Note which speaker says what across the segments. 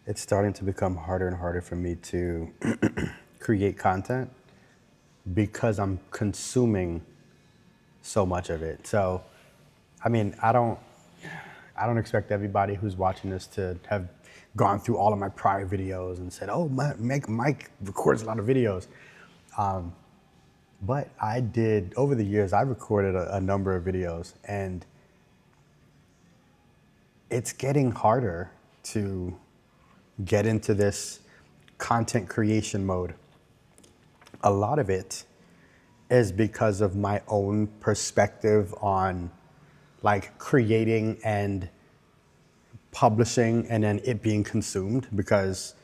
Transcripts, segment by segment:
Speaker 1: it's starting to become harder and harder for me to create content because I'm consuming so much of it. So, I mean, I don't expect everybody who's watching this to have gone through all of my prior videos and said, "Oh, Mike records a lot of videos." But I did over the years. I recorded a number of videos, and it's getting harder to get into this content creation mode. A lot of it is because of my own perspective on like creating and publishing and then it being consumed, because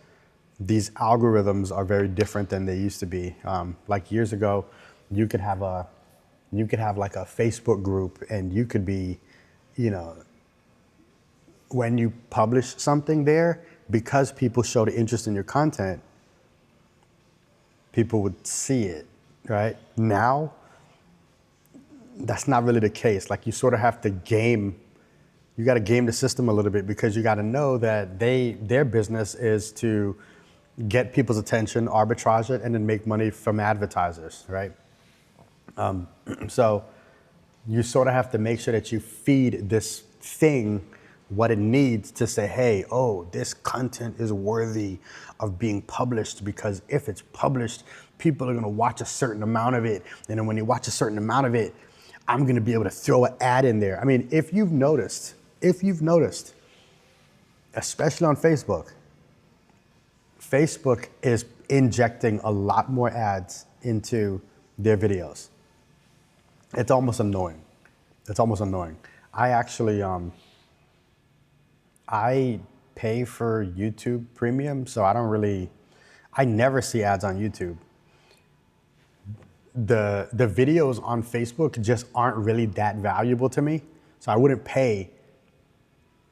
Speaker 1: these algorithms are very different than they used to be. Like years ago, you could have a you could have like a Facebook group, and you could be, you know, when you publish something there, because people showed interest in your content, people would see it, right? Now, that's not really the case. Like you sort of have to you got to game the system a little bit, because you got to know that their business is to get people's attention, arbitrage it, and then make money from advertisers, right? So you sort of have to make sure that you feed this thing what it needs to say, hey, oh, this content is worthy of being published, because if it's published, people are going to watch a certain amount of it. And then when they watch a certain amount of it, I'm going to be able to throw an ad in there. I mean, if you've noticed, especially on Facebook, Facebook is injecting a lot more ads into their videos. It's almost annoying. It's almost annoying. I actually, I pay for YouTube Premium, so I never see ads on YouTube. The videos on Facebook just aren't really that valuable to me, so I wouldn't pay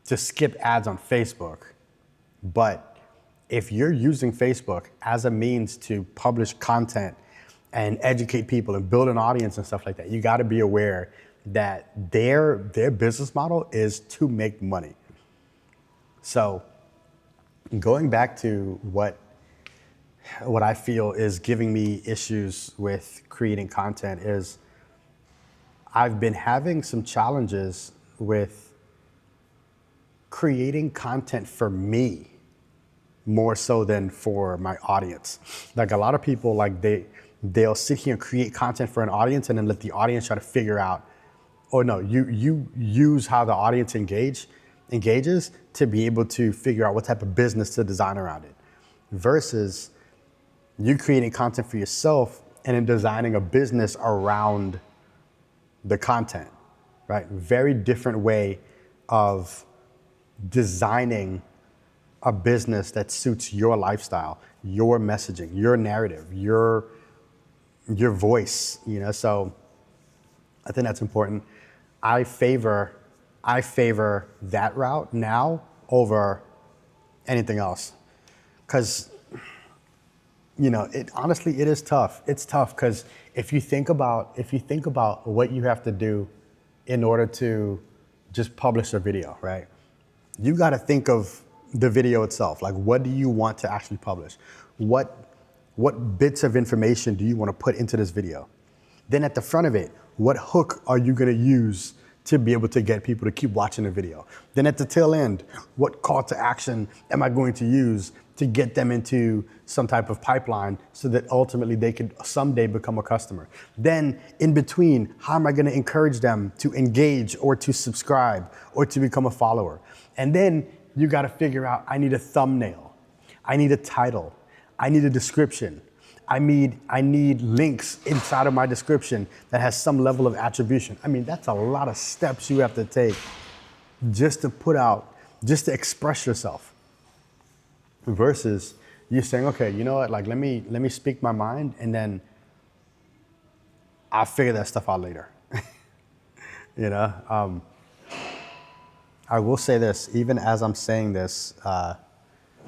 Speaker 1: to skip ads on Facebook. But if you're using Facebook as a means to publish content and educate people and build an audience and stuff like that, you got to be aware that their business model is to make money. So going back to what I feel is giving me issues with creating content is I've been having some challenges with creating content for me more so than for my audience. Like a lot of people, like they'll sit here and create content for an audience and then let the audience try to figure out, or no, you use how the audience engages to be able to figure out what type of business to design around it, versus you creating content for yourself and then designing a business around the content, right? Very different way of designing a business that suits your lifestyle, your messaging, your narrative, your voice, you know? So I think that's important. I favor that route now over anything else. Cause honestly, it is tough. It's tough because if you think about what you have to do in order to just publish a video, right? You got to think of the video itself. Like, what do you want to actually publish? What bits of information do you want to put into this video? Then at the front of it, what hook are you going to use to be able to get people to keep watching the video? Then at the tail end, what call to action am I going to use to get them into some type of pipeline so that ultimately they could someday become a customer? Then in between, how am I going to encourage them to engage or to subscribe or to become a follower? And then you got to figure out, I need a thumbnail, I need a title, I need a description. I need links inside of my description that has some level of attribution. I mean, that's a lot of steps you have to take just to express yourself. Versus you saying, okay, you know what, like let me speak my mind and then I'll figure that stuff out later. I will say this, even as I'm saying this,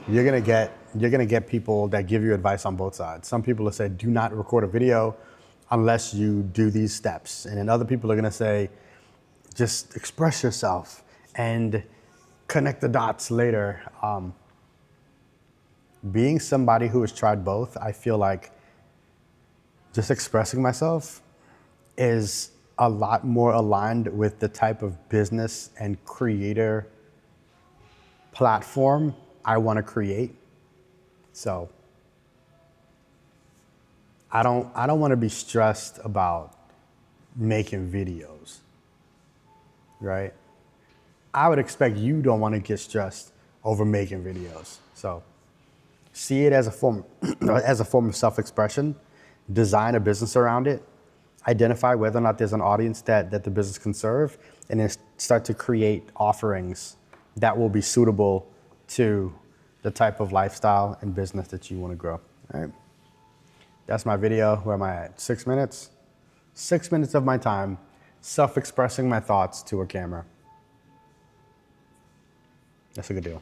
Speaker 1: you're gonna get people that give you advice on both sides. Some people will say, do not record a video unless you do these steps. And then other people are gonna say, just express yourself and connect the dots later. being somebody who has tried both, I feel like just expressing myself is a lot more aligned with the type of business and creator platform I want to create. So I don't want to be stressed about making videos, right? I would expect you don't want to get stressed over making videos. So see it as a form of self-expression, design a business around it, identify whether or not there's an audience that the business can serve, and then start to create offerings that will be suitable to the type of lifestyle and business that you want to grow. All right. That's my video. Where am I at? 6 minutes? 6 minutes of my time self-expressing my thoughts to a camera. That's a good deal.